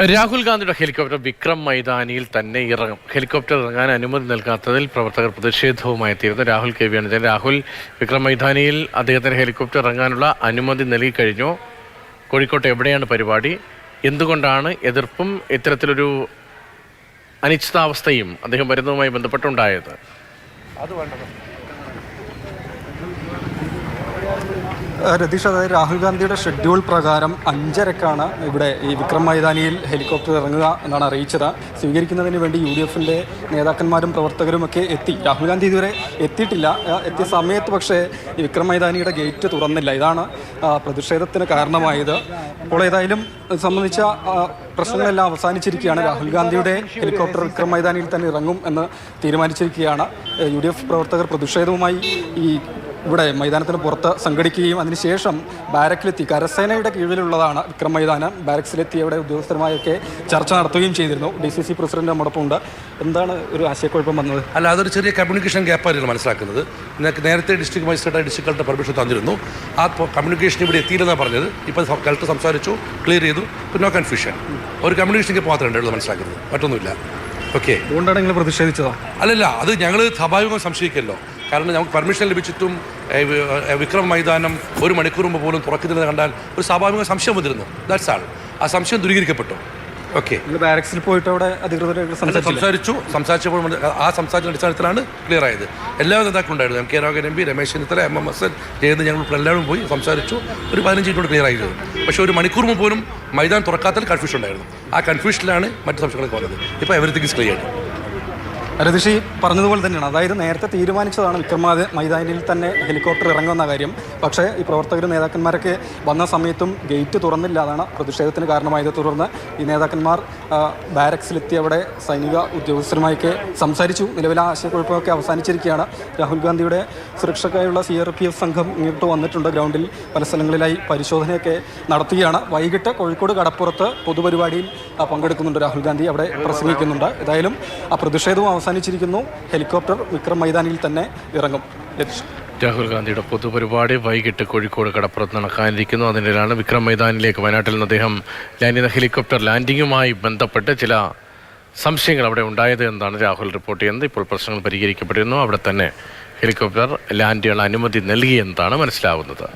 രാഹുൽ ഗാന്ധിയുടെ ഹെലികോപ്റ്റർ വിക്രം മൈതാനിയിൽ തന്നെ ഇറങ്ങും. ഹെലികോപ്റ്റർ ഇറങ്ങാൻ അനുമതി നൽകാത്തതിൽ പ്രവർത്തകർ പ്രതിഷേധവുമായി എത്തിയിരുന്നു. രാഹുൽ KV രാഹുൽ, വിക്രം മൈതാനിയിൽ അദ്ദേഹത്തിന് ഹെലികോപ്റ്റർ ഇറങ്ങാനുള്ള അനുമതി നൽകി കഴിഞ്ഞു. കോഴിക്കോട്ട് എവിടെയാണ് പരിപാടി? എന്തുകൊണ്ടാണ് എതിർപ്പും ഇത്തരത്തിലൊരു അനിശ്ചിതാവസ്ഥയും അദ്ദേഹം വരുന്നതുമായി ബന്ധപ്പെട്ടുണ്ടായത്? രതീഷ്, അതായത് രാഹുൽ ഗാന്ധിയുടെ ഷെഡ്യൂൾ പ്രകാരം 5:30-ക്കാണ് ഇവിടെ ഈ വിക്രം മൈതാനിയിൽ ഹെലികോപ്റ്റർ ഇറങ്ങുക എന്നാണ് അറിയിച്ചത്. സ്വീകരിക്കുന്നതിന് വേണ്ടി UDF-ന്റെ നേതാക്കന്മാരും പ്രവർത്തകരുമൊക്കെ എത്തി. രാഹുൽ ഗാന്ധി ഇതുവരെ എത്തിയിട്ടില്ല. എത്തിയ സമയത്ത് പക്ഷേ ഈ വിക്രം മൈതാനിയുടെ ഗേറ്റ് തുറന്നില്ല. ഇതാണ് പ്രതിഷേധത്തിന് കാരണമായത്. അപ്പോൾ ഏതായാലും സംബന്ധിച്ച പ്രശ്നങ്ങളെല്ലാം അവസാനിച്ചിരിക്കുകയാണ്. രാഹുൽ ഗാന്ധിയുടെ ഹെലികോപ്റ്റർ വിക്രം മൈതാനിയിൽ തന്നെ ഇറങ്ങും എന്ന് തീരുമാനിച്ചിരിക്കുകയാണ്. UDF പ്രവർത്തകർ പ്രതിഷേധവുമായി ഇവിടെ മൈതാനത്തിന് പുറത്ത് സംഘടിക്കുകയും അതിനുശേഷം ബാരക്കിലെത്തി, കരസേനയുടെ കീഴിലുള്ളതാണ് വിക്രം മൈതാനം, ബാരക്സിലെത്തി അവിടെ ഉദ്യോഗസ്ഥരുമായൊക്കെ ചർച്ച നടത്തുകയും ചെയ്തിരുന്നു. DCC പ്രസിഡന്റ് നമ്മോടൊപ്പം ഉണ്ട്. എന്താണ് ഒരു ആശയക്കുഴപ്പം വന്നത്? അല്ല, അതൊരു ചെറിയ കമ്മ്യൂണിക്കേഷൻ ഗ്യാപ്പായിരുന്നു മനസ്സിലാക്കുന്നത്. നേരത്തെ district magistrate district collector permission തന്നിരുന്നു. ആ കമ്മ്യൂണിക്കേഷൻ ഇവിടെ എത്തിയില്ലെന്നാണ് പറഞ്ഞത്. ഇപ്പോൾ കളക്ടർ സംസാരിച്ചു, ക്ലിയർ ചെയ്തു. No confusion. ഒരു കമ്മ്യൂണിക്കേഷൻ ഗ്യാപ്പ് മാത്രമേ ഉള്ളൂ മനസ്സിലാക്കുന്നത്, മറ്റൊന്നുമില്ല. ഓക്കെ, അതുകൊണ്ടാണ് നിങ്ങൾ പ്രതിഷേധിച്ചതോ? അല്ലല്ല, അത് ഞങ്ങൾ സ്വാഭാവികം സംശയിക്കല്ലോ. കാരണം നമുക്ക് പെർമിഷൻ ലഭിച്ചിട്ടും വിക്രം മൈതാനം 1 മണിക്കൂർ മുമ്പ് പോലും തുറക്കുന്നില്ലെന്ന് കണ്ടാൽ ഒരു സ്വാഭാവിക സംശയം വന്നിരുന്നു. ദാറ്റ്സ് ആൾ. ആ സംശയം ദൂരീകരിക്കപ്പെട്ടു. ഓക്കെ, ബാരക്സിൽ പോയിട്ട് അവിടെ അധികൃതർ സംസാരിച്ചപ്പോൾ ആ സംസാരിച്ച അടിസ്ഥാനത്തിലാണ് ക്ലിയർ ആയത്. എല്ലാ നേതാക്കളും ഉണ്ടായിരുന്നു. MK Raghavan MP, Ramesh Chennithala, MM Hasan, Jayant, ഞങ്ങൾ എല്ലാവരും പോയി സംസാരിച്ചു. ഒരു 15 മിനിറ്റ് ക്ലിയർ ആയിരുന്നു. പക്ഷേ 1 മണിക്കൂർ മുമ്പ് പോലും മൈതാനം തുറക്കാത്തതിൽ കൺഫ്യൂഷൻ ഉണ്ടായിരുന്നു. ആ കൺഫ്യൂഷനിലാണ് മറ്റു സംശയങ്ങളൊക്കെ വന്നത്. ഇപ്പോൾ എവരിത്തിങ് ഇസ് ക്ലിയർ. രതീഷ് പറഞ്ഞതുപോലെ തന്നെയാണ്. അതായത് നേരത്തെ തീരുമാനിച്ചതാണ് വിക്രം മൈതാനിയിൽ തന്നെ ഹെലികോപ്റ്റർ ഇറങ്ങുന്ന കാര്യം. പക്ഷേ ഈ പ്രവർത്തകരും നേതാക്കന്മാരൊക്കെ വന്ന സമയത്തും ഗേറ്റ് തുറന്നില്ല. അതാണ് പ്രതിഷേധത്തിന് കാരണമായത്. തുടർന്ന് ഈ നേതാക്കന്മാർ ബാരക്സിലെത്തി അവിടെ സൈനിക ഉദ്യോഗസ്ഥരുമായൊക്കെ സംസാരിച്ചു. നിലവിലെ ആശയക്കുഴപ്പമൊക്കെ അവസാനിച്ചിരിക്കുകയാണ്. രാഹുൽ ഗാന്ധിയുടെ സുരക്ഷയ്ക്കായുള്ള CRPF സംഘം ഇങ്ങോട്ട് വന്നിട്ടുണ്ട്. ഗ്രൗണ്ടിൽ പല സ്ഥലങ്ങളിലായി പരിശോധനയൊക്കെ നടത്തുകയാണ്. വൈകിട്ട് കോഴിക്കോട് കടപ്പുറത്ത് പൊതുപരിപാടിയിൽ പങ്കെടുക്കുന്നുണ്ട് രാഹുൽ ഗാന്ധി. അവിടെ പ്രസംഗിക്കുന്നുണ്ട്. ഏതായാലും ആ പ്രതിഷേധവും അവസാനിച്ചിരിക്കുന്നു. ഹെലികോപ്റ്റർ വിക്രം മൈതാനിയിൽ തന്നെ ഇറങ്ങും. രാഹുൽ ഗാന്ധിയുടെ പൊതുപരിപാടി വൈകിട്ട് കോഴിക്കോട് കടപ്പുറത്ത് നടക്കാനിരിക്കുന്നു. അതിനിടെയാണ് വിക്രം മൈതാനിലേക്ക് വയനാട്ടിൽ നിന്ന് അദ്ദേഹം ലാൻഡ് ചെയ്ത ഹെലികോപ്റ്റർ ലാൻഡിങ്ങുമായി ബന്ധപ്പെട്ട് ചില സംശയങ്ങൾ അവിടെ ഉണ്ടായത് എന്നാണ് രാഹുൽ റിപ്പോർട്ട് ചെയ്യുന്നത്. ഇപ്പോൾ പ്രശ്നങ്ങൾ പരിഹരിക്കപ്പെട്ടിരുന്നു. അവിടെ തന്നെ ഹെലികോപ്റ്റർ ലാൻഡ് ചെയ്യാൻ അനുമതി നൽകിയെന്നാണ് മനസ്സിലാവുന്നത്.